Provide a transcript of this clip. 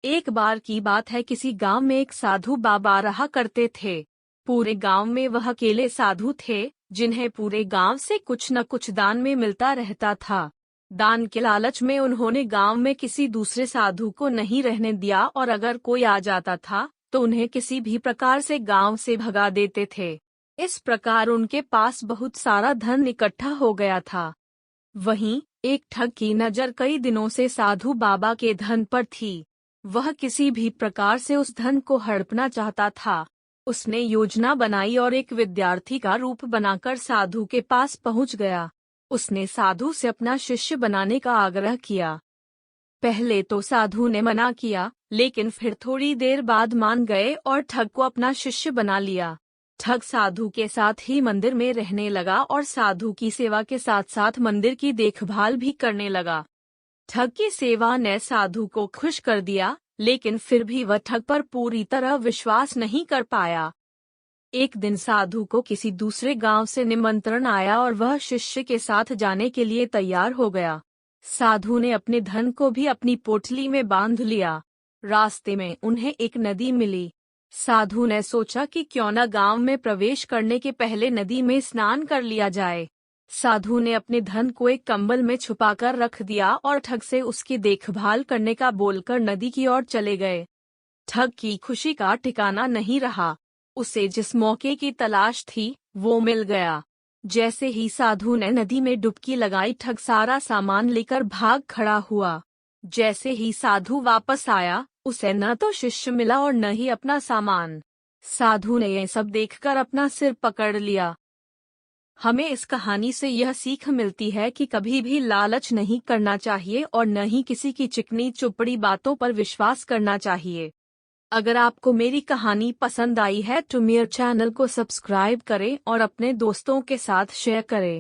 एक बार की बात है, किसी गांव में एक साधु बाबा रहा करते थे। पूरे गांव में वह अकेले साधु थे जिन्हें पूरे गांव से कुछ न कुछ दान में मिलता रहता था। दान के लालच में उन्होंने गांव में किसी दूसरे साधु को नहीं रहने दिया और अगर कोई आ जाता था तो उन्हें किसी भी प्रकार से गांव से भगा देते थे। इस प्रकार उनके पास बहुत सारा धन इकट्ठा हो गया था। वहीं एक ठग की नजर कई दिनों से साधु बाबा के धन पर थी। वह किसी भी प्रकार से उस धन को हड़पना चाहता था। उसने योजना बनाई और एक विद्यार्थी का रूप बनाकर साधु के पास पहुंच गया। उसने साधु से अपना शिष्य बनाने का आग्रह किया। पहले तो साधु ने मना किया, लेकिन फिर थोड़ी देर बाद मान गए और ठग को अपना शिष्य बना लिया। ठग साधु के साथ ही मंदिर में रहने लगा और साधु की सेवा के साथ साथ मंदिर की देखभाल भी करने लगा। ठग की सेवा ने साधु को खुश कर दिया, लेकिन फिर भी वह ठग पर पूरी तरह विश्वास नहीं कर पाया। एक दिन साधु को किसी दूसरे गांव से निमंत्रण आया और वह शिष्य के साथ जाने के लिए तैयार हो गया। साधु ने अपने धन को भी अपनी पोटली में बांध लिया। रास्ते में उन्हें एक नदी मिली। साधु ने सोचा कि क्यों न गांव में प्रवेश करने के पहले नदी में स्नान कर लिया जाए। साधु ने अपने धन को एक कंबल में छुपाकर रख दिया और ठग से उसकी देखभाल करने का बोलकर नदी की ओर चले गए। ठग की खुशी का ठिकाना नहीं रहा। उसे जिस मौके की तलाश थी वो मिल गया। जैसे ही साधु ने नदी में डुबकी लगाई, ठग सारा सामान लेकर भाग खड़ा हुआ। जैसे ही साधु वापस आया, उसे न तो शिष्य मिला और न ही अपना सामान। साधु ने यह सब देखकर अपना सिर पकड़ लिया। हमें इस कहानी से यह सीख मिलती है कि कभी भी लालच नहीं करना चाहिए और न ही किसी की चिकनी चुपड़ी बातों पर विश्वास करना चाहिए। अगर आपको मेरी कहानी पसंद आई है तो मेरे चैनल को सब्सक्राइब करें और अपने दोस्तों के साथ शेयर करें।